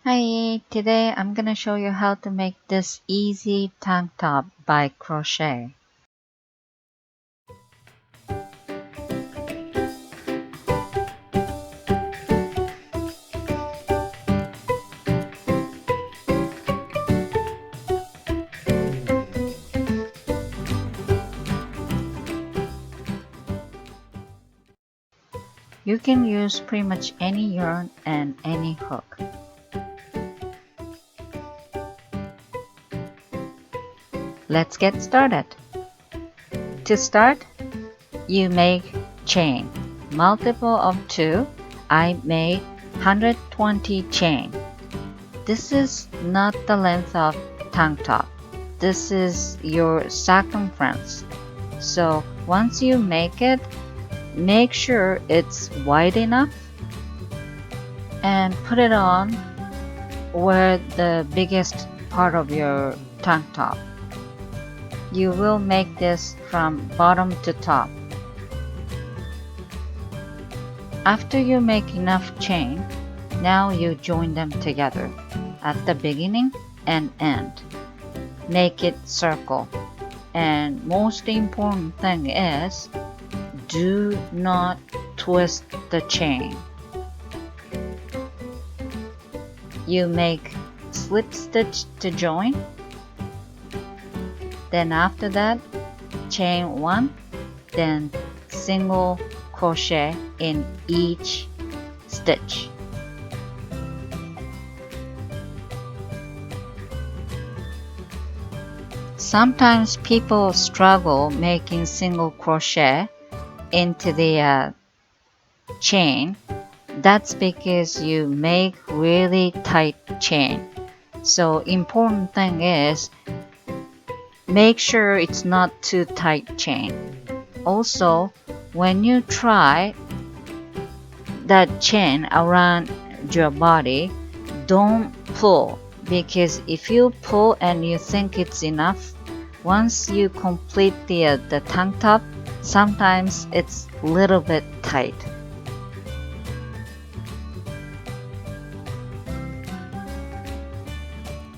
Hi, today I'm gonna show you how to make this easy tank top by crochet. You can use pretty much any yarn and any hook. Let's get started. To start, you make chain. Multiple of 2, I made 120 chain. This is not the length of tank top. This is your circumference. So once you make it, make sure it's wide enough and put it on where the biggest part of your tank top. You will make this from bottom to top. After you make enough chain, now you join them together at the beginning and end. Make it circle. And most important thing is, do not twist the chain. You make slip stitch to join. Then after that, chain 1, then single crochet in each stitch. Sometimes people struggle making single crochet into the chain. That's because you make really tight chain. So important thing is, make sure it's not too tight chain. Also, when you try that chain around your body, don't pull, because if you pull and you think it's enough, once you complete the tank top, sometimes it's a little bit tight.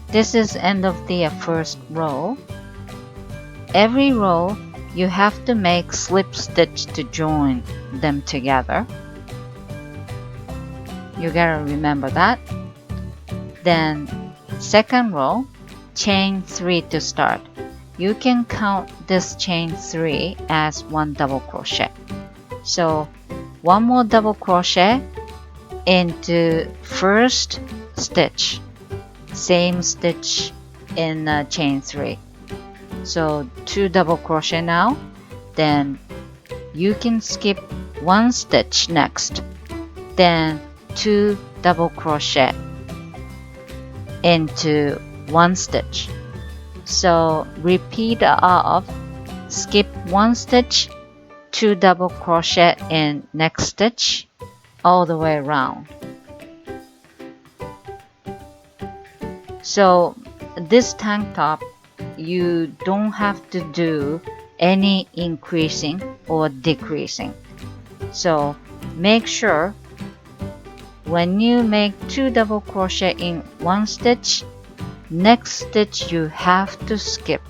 This is end of the first row. Every row you have to make slip stitch to join them together. You gotta remember that. Then second row, chain 3 to start. You can count this chain 3 as one double crochet. So one more double crochet into first stitch, same stitch in chain 3. So 2 double crochet now. Then you can skip 1 stitch next, then 2 double crochet into 1 stitch. So repeat of skip 1 stitch, 2 double crochet in next stitch, all the way around. So this tank top, you don't have to do any increasing or decreasing. So make sure when you make 2 double crochet in 1 stitch, next stitch you have to skip.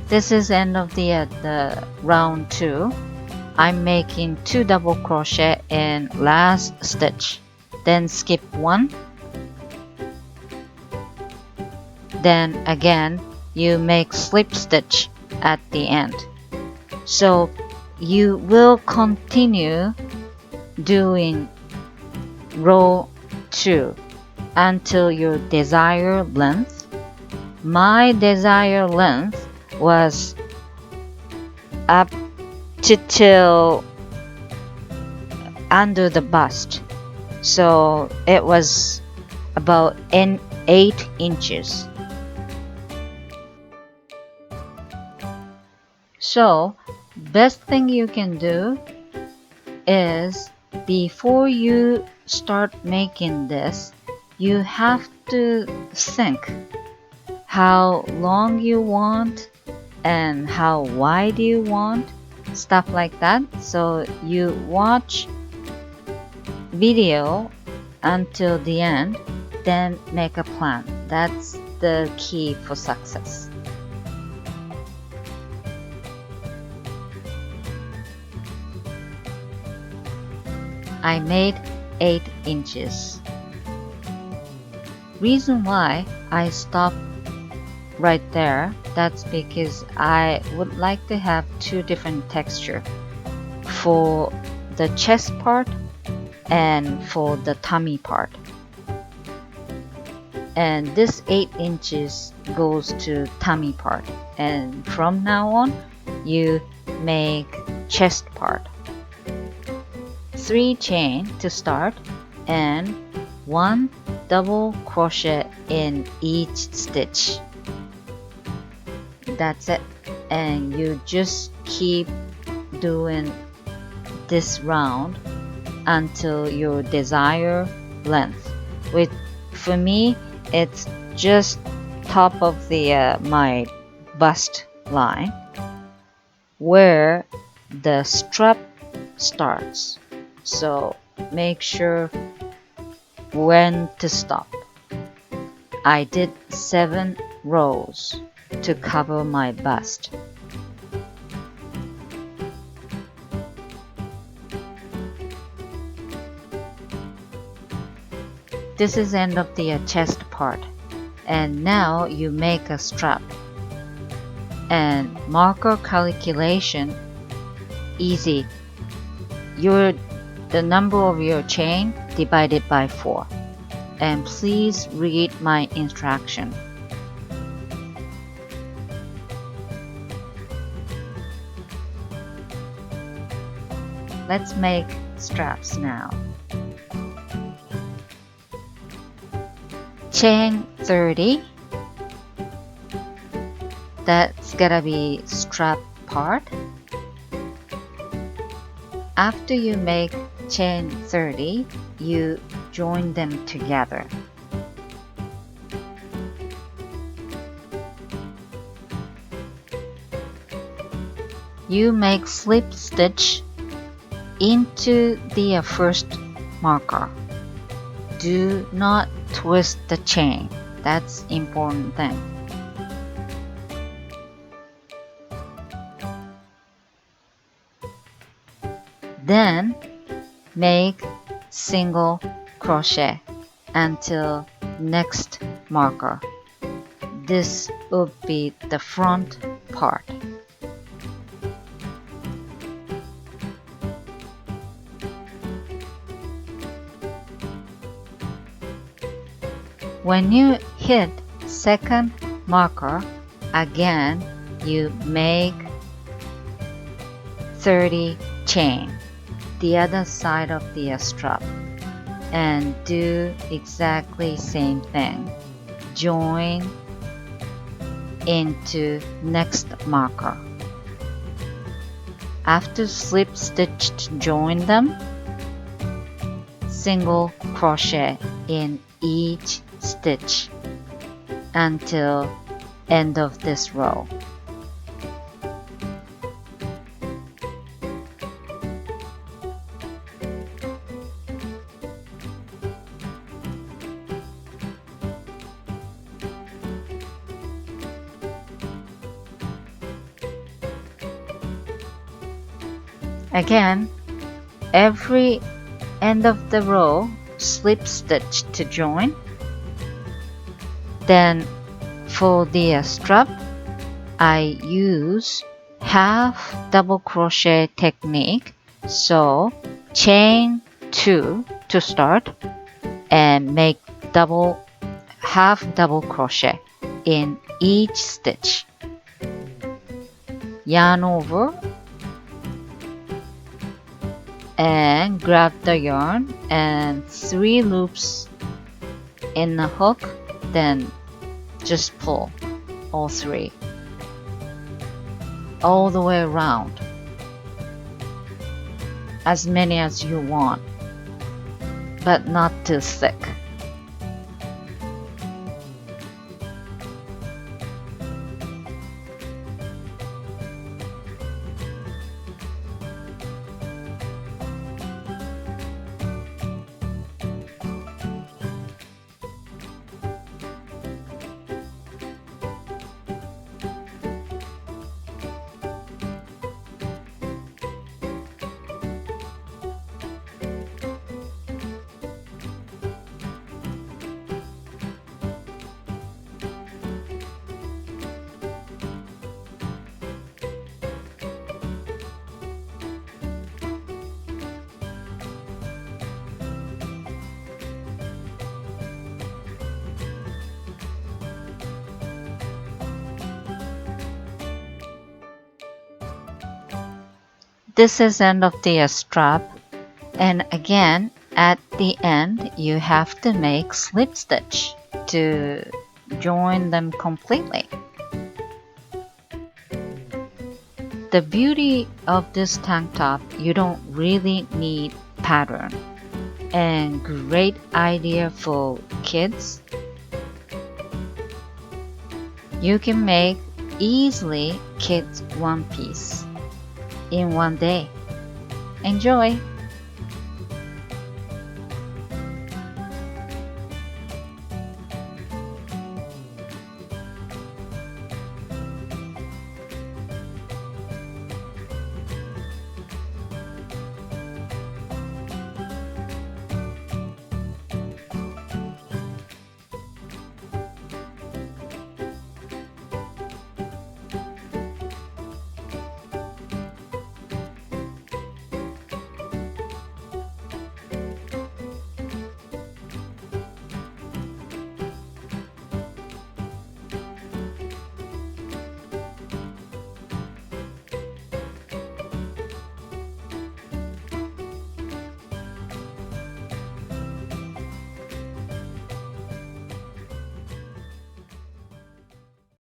This is end of the round 2. I'm making 2 double crochet in last stitch, then skip 1, then again you make slip stitch at the end. So you will continue doing row 2 until your desired length. My desired length was up to till under the bust, so it was about 8 inches. So best thing you can do, is before you start making this, you have to think how long you want and how wide you want, stuff like that. So you watch video until the end, then make a plan. That's the key for success. I made 8 inches. Reason why I stopped right there, that's because I would like to have 2 different texture for the chest part and for the tummy part. And this 8 inches goes to tummy part, and from now on you make chest part. 3 chain to start and 1 double crochet in each stitch. That's it, and you just keep doing this round until your desired length. With for me, it's just top of the my bust line where the strap starts. So make sure when to stop. I did 7 rows to cover my bust. This is end of the chest part, and now you make a strap. And marker calculation, easy. The number of your chain divided by 4. And please read my instruction. Let's make straps now. Chain 30. That's gotta be strap part. After you make chain 30, you join them together. You make slip stitch into the first marker. Do not twist the chain. That's important thing. Then make single crochet until next marker. This will be the front part. When you hit second marker, again you make 30 chain the other side of the strap and do exactly same thing. Join into next marker. After slip stitch to join them, single crochet in each stitch until end of this row. Again, every end of the row slip stitch to join. Then for the strap, I use half double crochet technique. So chain 2 to start and make half double crochet in each stitch. Yarn over and grab the yarn and 3 loops in the hook, then just pull all 3 all the way around. as many as you want, but not too thick. This is end of the strap, and again at the end you have to make slip stitch to join them completely. The beauty of this tank top, you don't really need pattern, and great idea for kids. You can make easily kids one piece in one day. Enjoy!